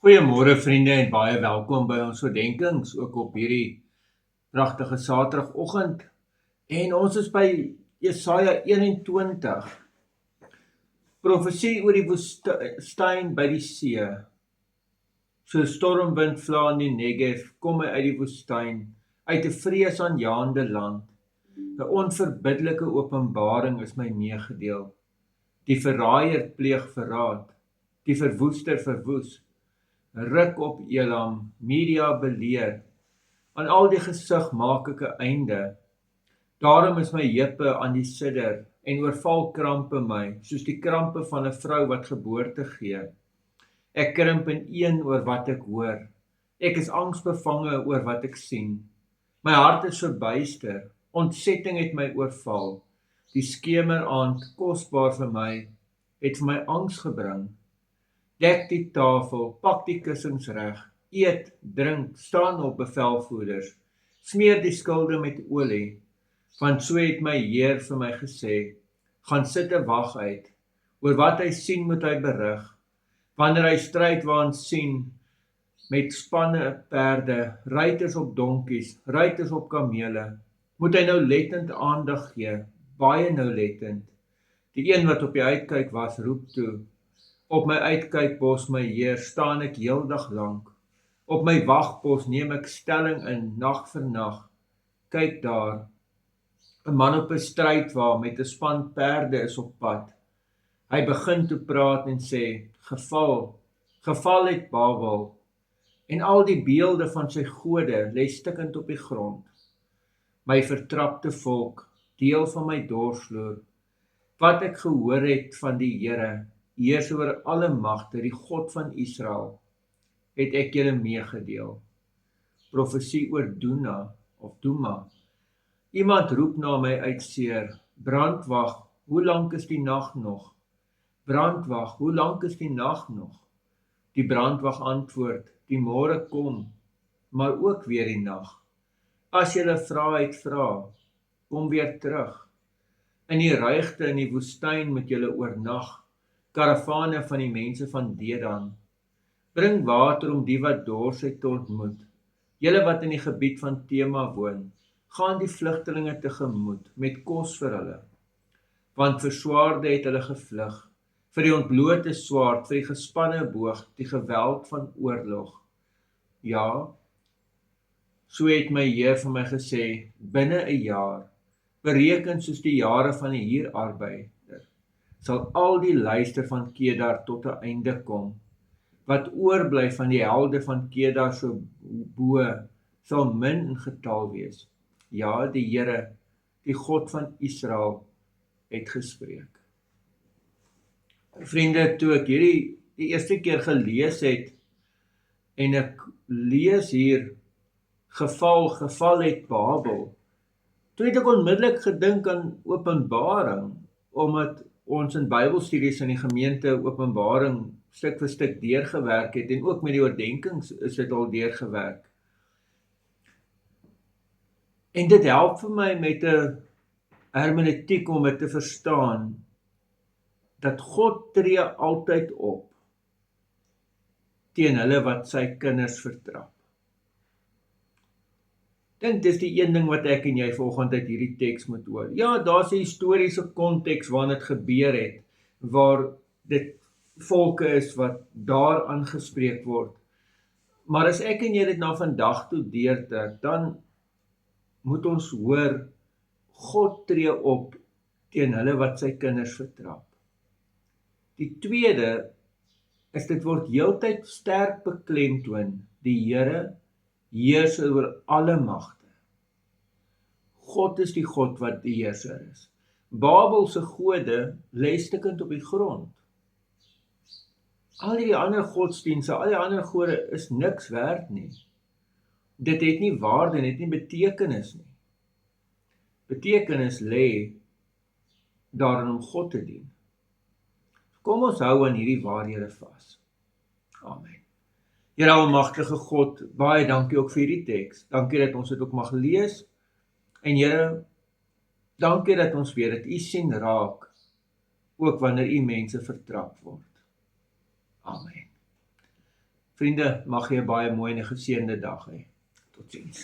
Goeiemôre vriende en baie welkom by ons oordenkings ook op hierdie pragtige Saterdagoggend. En ons is by Jesaja 21. Profesie oor die woestyn by die see. So stormwind vla in die Negev, kom hy uit die woestyn, uit 'n vreesaanjaende land. 'n Onverbiddelike openbaring is my meegedeel. Die verraaier pleeg verraad, die verwoester verwoes. Ruk op Elam, Media beleer, aan al die gesig maak ek 'n einde. Daarom is my heupe aan die sidder, en oorval krampe my, soos die krampe van 'n vrou wat geboorte gee. Ek krimp in een oor wat ek hoor, ek is angsbevange oor wat ek sien. My hart is verbuister, ontsetting het my oorval. Die skemeraand, kosbaar vir my, het vir my angs gebring. Dek die tafel, pak die kussings reg, eet, drink, staan op bevelvoerders, smeer die skilde met olie, want so het my Heer vir my gesê, gaan sit 'n wag uit, oor wat hy sien moet hy berig, wanneer hy strydwaan sien, met spanne perde, ruiters op donkies, ruiters op kamele, moet hy nauwlettend aandag gee, baie nauwlettend. Die een wat op die uitkyk was, roep toe, op my uitkykpos, my Heer, staan ek heeldag lank. Op my wagpos neem ek stelling in, nag vir nag. Kyk daar, 'n man op 'n strydwa met 'n span perde is op pad. Hy begin toe praat en sê, geval het Babel, en al die beelde van sy gode lê stikkend op die grond. My vertrapte volk, deel van my dorsvloer, wat ek gehoor het van die Here, heers oor alle magte, die God van Israel, het ek julle meegedeel. Profesie oor Duma. Iemand roep na my uit Seer, brandwag, hoe lank is die nag nog? Brandwag, hoe lank is die nag nog? Die brandwag antwoord, die môre kom, maar ook weer die nag. As julle vra, kom weer terug. In die ruigte in die woestyn met julle oornag, karavane van die mense van Dedan. Bring water om die wat dors het te ontmoet. Julle wat in die gebied van Tema woon, gaan die vlugtelinge tegemoet met kos vir hulle. Want vir swaarde het hulle gevlug, vir die ontblote swaard, vir die gespanne boog, die geweld van oorlog. Ja, so het my Heer vir my gesê, binne 'n jaar, bereken soos die jare van die huurarbeider, sal al die luister van Kedar tot 'n einde kom. Wat oorbly van die helde van Kedar so bo, sal min in getal wees. Ja, die Here, die God van Israel, het gespreek. Vriende, toe ek hierdie die eerste keer gelees het, en ek lees hier, geval het Babel, toe het ek onmiddellik gedink aan Openbaring, omdat ons in Bybelstudies in die gemeente Openbaring stuk vir stuk deurgewerk het, en ook met die oordenkings is dit al deurgewerk. En dit help vir my met 'n hermeneutiek om dit te verstaan, dat God tree altyd op teen hulle wat sy kinders vertrap. Dink dis die een ding wat ek en jy vanoggend uit hierdie teks moet hoor. Ja, daar's 'n historiese konteks waarin dit gebeur het, waar dit volke is wat daar aangespreek word. Maar as ek en jy dit na vandag toe deurtrek, dan moet ons hoor, God tree op teen hulle wat sy kinders vertrap. Die tweede is dit word heeltyd sterk beklemtoon, die Here heers oor alle magte. God is die God wat die heerser is. Babel se gode lê stikkend op die grond. Al die ander godsdienste, al die ander gode is niks werd nie. Dit het nie waarde, dit het nie betekenis nie. Betekenis lê daarin om God te dien. Kom ons hou aan hierdie waarhede vas. Amen. Here almagtige God, baie dankie ook vir hierdie teks. Dankie dat ons dit ook mag lees. En Here, dankie dat ons weet dat U sien raak, ook wanneer U mense vertrap word. Amen. Vriende, mag jy 'n baie mooi en 'n geseënde dag hê. Totsiens.